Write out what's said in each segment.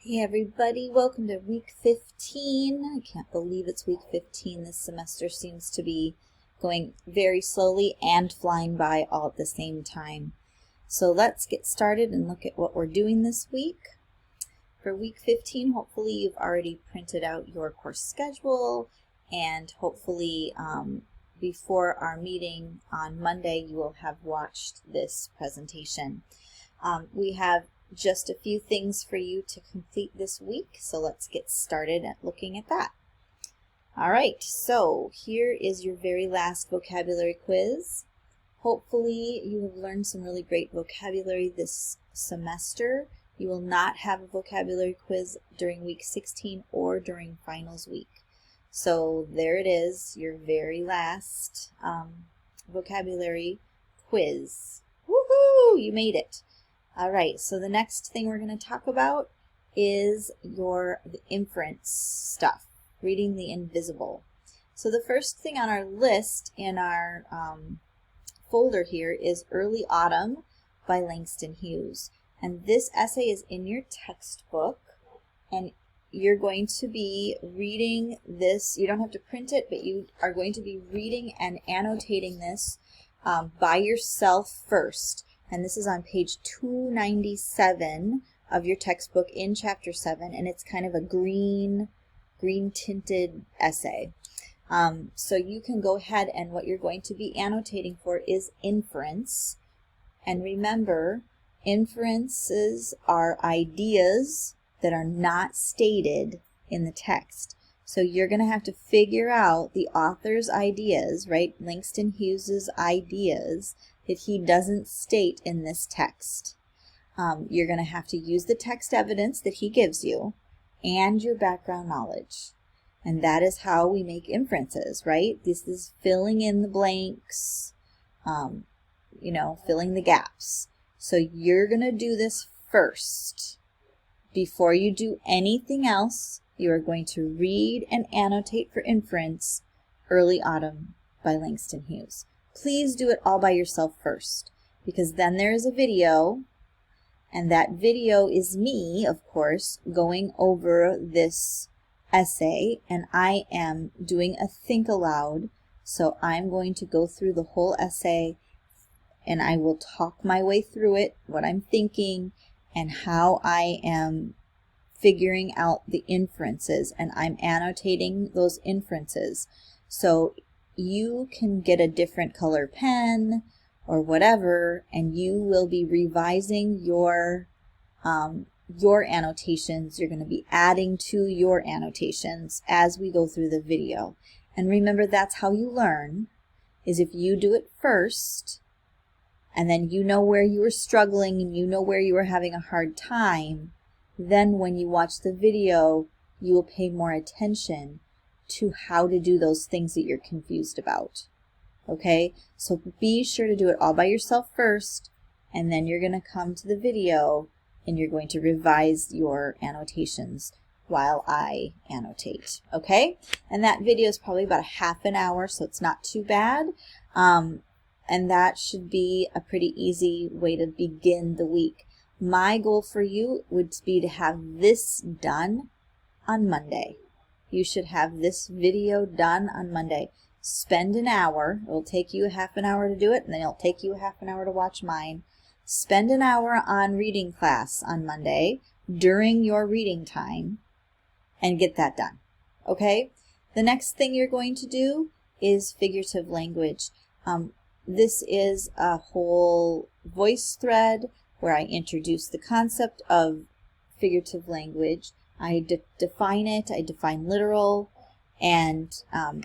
Hey everybody, welcome to week 15. I can't believe it's week 15. This semester seems to be going very slowly and flying by all at the same time. So let's get started and look at what we're doing this week. For week 15, hopefully you've already printed out your course schedule, and hopefully before our meeting on Monday you will have watched this presentation. We have just a few things for you to complete this week, so let's get started at looking at that. Alright, so here is your very last vocabulary quiz. Hopefully you have learned some really great vocabulary this semester. You will not have a vocabulary quiz during week 16 or during finals week. So there it is, your very last vocabulary quiz. Woohoo! You made it! Alright, so the next thing we're going to talk about is the Imprint stuff, reading the invisible. So the first thing on our list in our folder here is Early Autumn by Langston Hughes. And this essay is in your textbook, and you're going to be reading this. You don't have to print it, but you are going to be reading and annotating this by yourself first. And this is on page 297 of your textbook in chapter 7, and it's kind of a green tinted essay. So you can go ahead, and what you're going to be annotating for is inference. And remember, inferences are ideas that are not stated in the text. So you're going to have to figure out the author's ideas, right? Langston Hughes's ideas that he doesn't state in this text. You're going to have to use the text evidence that he gives you and your background knowledge. And that is how we make inferences, right? This is filling in the blanks, filling the gaps. So you're going to do this first. Before you do anything else, you are going to read and annotate for inference Early Autumn by Langston Hughes. Please do it all by yourself first, because then there is a video, and that video is me, of course, going over this essay, and I am doing a think aloud. So I'm going to go through the whole essay, and I will talk my way through it, what I'm thinking, and how I am figuring out the inferences, and I'm annotating those inferences. So you can get a different color pen or whatever, and you will be revising your annotations. You're going to be adding to your annotations as we go through the video. And remember, that's how you learn, is if you do it first, and then you know where you were struggling and you know where you were having a hard time. Then when you watch the video, you will pay more attention to how to do those things that you're confused about. Okay? So be sure to do it all by yourself first, and then you're going to come to the video and you're going to revise your annotations while I annotate. Okay? And that video is probably about a half an hour, so it's not too bad. And that should be a pretty easy way to begin the week. My goal for you would be to have this done on Monday. You should have this video done on Monday. Spend an hour. It will take you a half an hour to do it, and then it'll take you a half an hour to watch mine. Spend an hour on reading class on Monday during your reading time and get that done. Okay? The next thing you're going to do is figurative language. This is a whole voice thread where I introduce the concept of figurative language. I define it, I define literal, and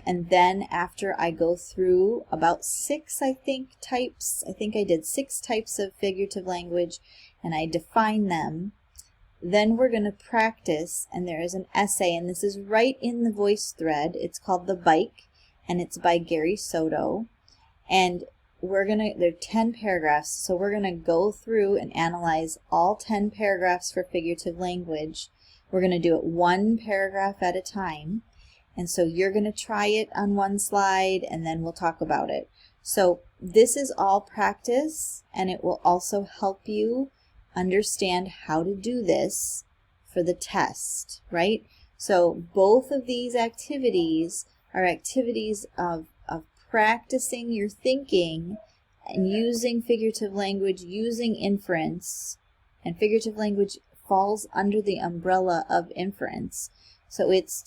then after I go through about 6, types, I did 6 types of figurative language, and I define them, then we're going to practice, and there is an essay, and this is right in the voice thread. It's called The Bike, and it's by Gary Soto, and there are 10 paragraphs, so we're going to go through and analyze all 10 paragraphs for figurative language. We're going to do it one paragraph at a time, and so you're going to try it on one slide, and then we'll talk about it. So this is all practice, and it will also help you understand how to do this for the test, right? So both of these activities are activities of practicing your thinking and using figurative language, using inference, and figurative language falls under the umbrella of inference. So it's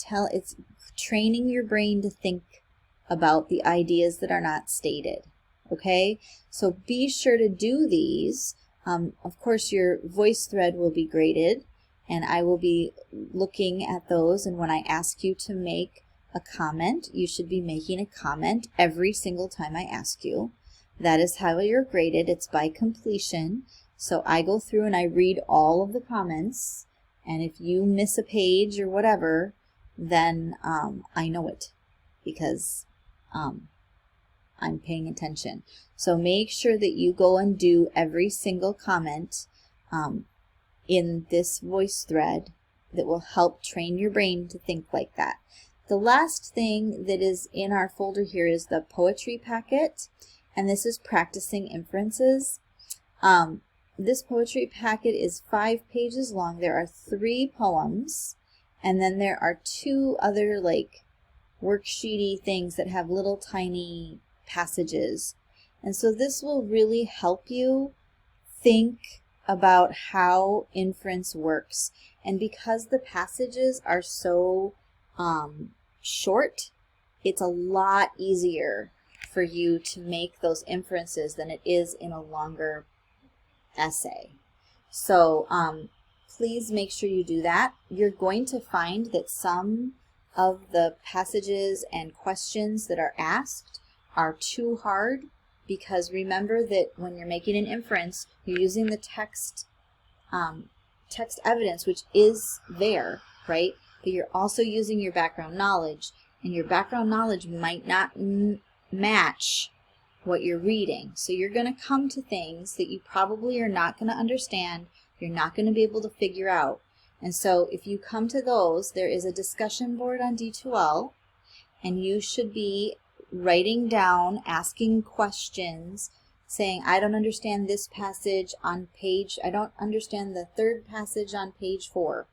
training your brain to think about the ideas that are not stated, okay? So be sure to do these. Of course, your voice thread will be graded, and I will be looking at those, and when I ask you to make a comment, you should be making a comment every single time I ask you. That is how you're graded. It's by completion. So I go through and I read all of the comments, and if you miss a page or whatever, then I know it because I'm paying attention. So make sure that you go and do every single comment in this voice thread that will help train your brain to think like that. The last thing that is in our folder here is the poetry packet, and this is practicing inferences. This poetry packet is 5 pages long. There are 3 poems, and then there are 2 other like worksheety things that have little tiny passages. And so this will really help you think about how inference works. And because the passages are so short, it's a lot easier for you to make those inferences than it is in a longer essay. So please make sure you do that. You're going to find that some of the passages and questions that are asked are too hard, because remember that when you're making an inference, you're using the text evidence, which is there, right? But you're also using your background knowledge, and your background knowledge might not match what you're reading. So you're going to come to things that you probably are not going to understand, you're not going to be able to figure out. And so if you come to those, there is a discussion board on D2L, and you should be writing down, asking questions, saying, I don't understand this passage on page, I don't understand the 3rd passage on page 4.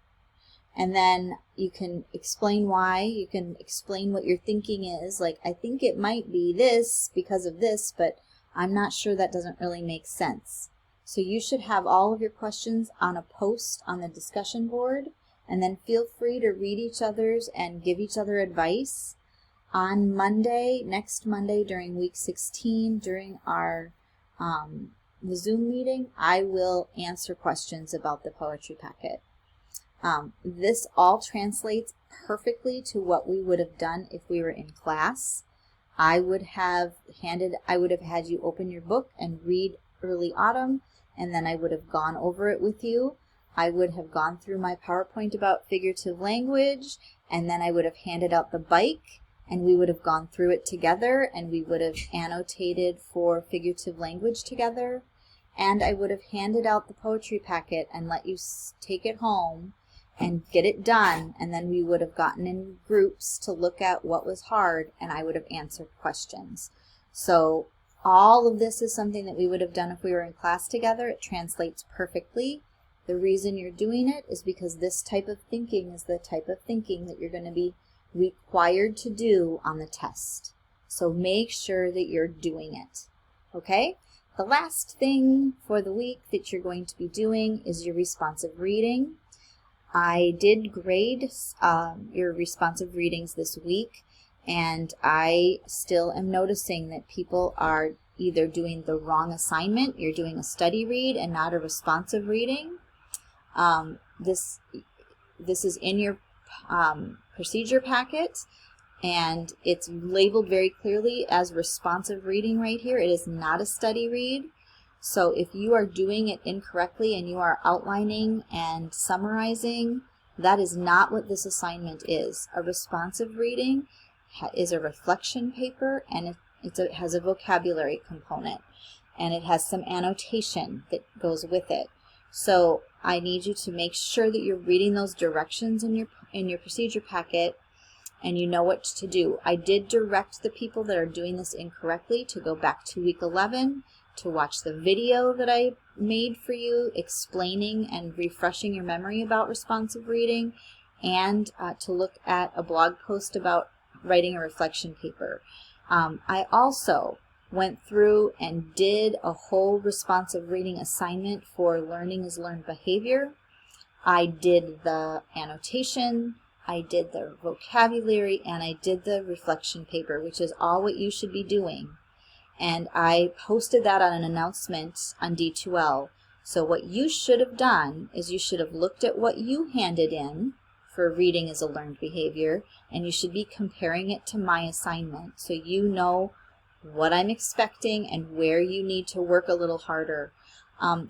And then you can explain why, you can explain what your thinking is, like, I think it might be this because of this, but I'm not sure, that doesn't really make sense. So you should have all of your questions on a post on the discussion board, and then feel free to read each other's and give each other advice. On Monday, next Monday during week 16, during our the Zoom meeting, I will answer questions about the poetry packet. This all translates perfectly to what we would have done if we were in class. I would have had you open your book and read Early Autumn, and then I would have gone over it with you. I would have gone through my PowerPoint about figurative language, and then I would have handed out the bike, and we would have gone through it together, and we would have annotated for figurative language together, and I would have handed out the poetry packet and let you take it home and get it done, and then we would have gotten in groups to look at what was hard, and I would have answered questions. So all of this is something that we would have done if we were in class together. It translates perfectly. The reason you're doing it is because this type of thinking is the type of thinking that you're going to be required to do on the test. So make sure that you're doing it. Okay? The last thing for the week that you're going to be doing is your responsive reading. I did grade your responsive readings this week, and I still am noticing that people are either doing the wrong assignment. You're doing a study read and not a responsive reading. This is in your procedure packet, and it's labeled very clearly as responsive reading right here. It is not a study read. So if you are doing it incorrectly and you are outlining and summarizing, that is not what this assignment is. A responsive reading is a reflection paper, and it has a vocabulary component, and it has some annotation that goes with it. So I need you to make sure that you're reading those directions in your procedure packet, and you know what to do. I did direct the people that are doing this incorrectly to go back to week 11 to watch the video that I made for you explaining and refreshing your memory about responsive reading, and to look at a blog post about writing a reflection paper. I also went through and did a whole responsive reading assignment for learning is learned behavior. I did the annotation, I did the vocabulary, and I did the reflection paper, which is all what you should be doing. And I posted that on an announcement on D2L. So what you should have done is you should have looked at what you handed in for reading is a learned behavior, and you should be comparing it to my assignment so you know what I'm expecting and where you need to work a little harder.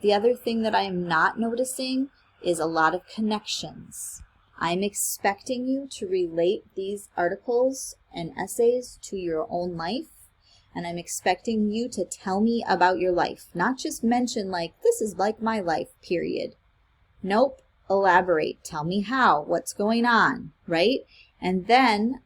The other thing that I am not noticing is a lot of connections. I'm expecting you to relate these articles and essays to your own life, and I'm expecting you to tell me about your life, not just mention like, this is like my life, period. Nope, elaborate, tell me how, what's going on, right? And then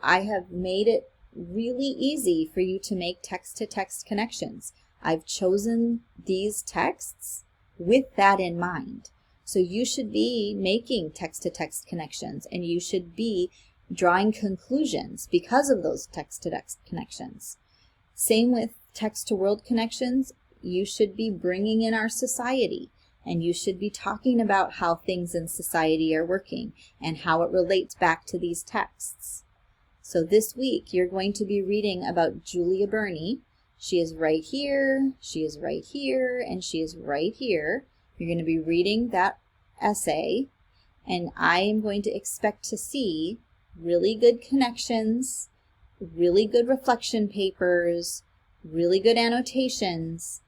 I have made it really easy for you to make text-to-text connections. I've chosen these texts with that in mind. So you should be making text-to-text connections, and you should be drawing conclusions because of those text-to-text connections. Same with text-to-world connections. You should be bringing in our society, and you should be talking about how things in society are working and how it relates back to these texts. So this week you're going to be reading about Julia Burney. She is right here, she is right here, and she is right here. You're going to be reading that essay, and I am going to expect to see really good connections, really good reflection papers, really good annotations,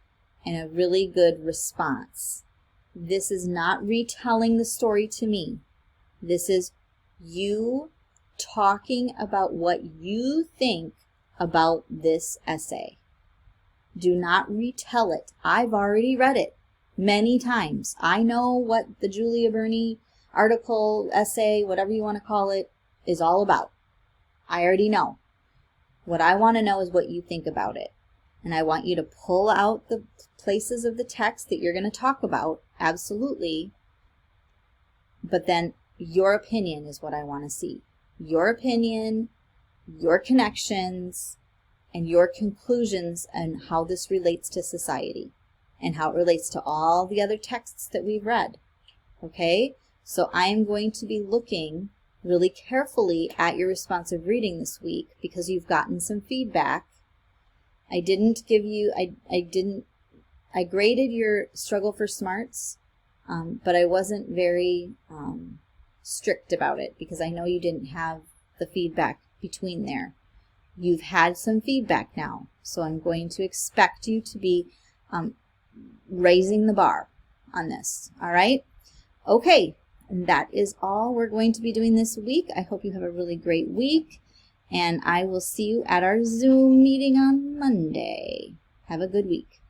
and a really good response. This is not retelling the story to me. This is you talking about what you think about this essay. Do not retell it. I've already read it many times. I know what the Julia Burney article, essay, whatever you want to call it, is all about. I already know. What I want to know is what you think about it. And I want you to pull out the places of the text that you're going to talk about, absolutely. But then your opinion is what I want to see. Your opinion, your connections, and your conclusions on how this relates to society and how it relates to all the other texts that we've read. Okay? So I am going to be looking really carefully at your responsive reading this week because you've gotten some feedback. I didn't give you, I graded your struggle for smarts, but I wasn't very strict about it because I know you didn't have the feedback between there. You've had some feedback now, so I'm going to expect you to be raising the bar on this, all right? Okay, and that is all we're going to be doing this week. I hope you have a really great week, and I will see you at our Zoom meeting on Monday. Have a good week.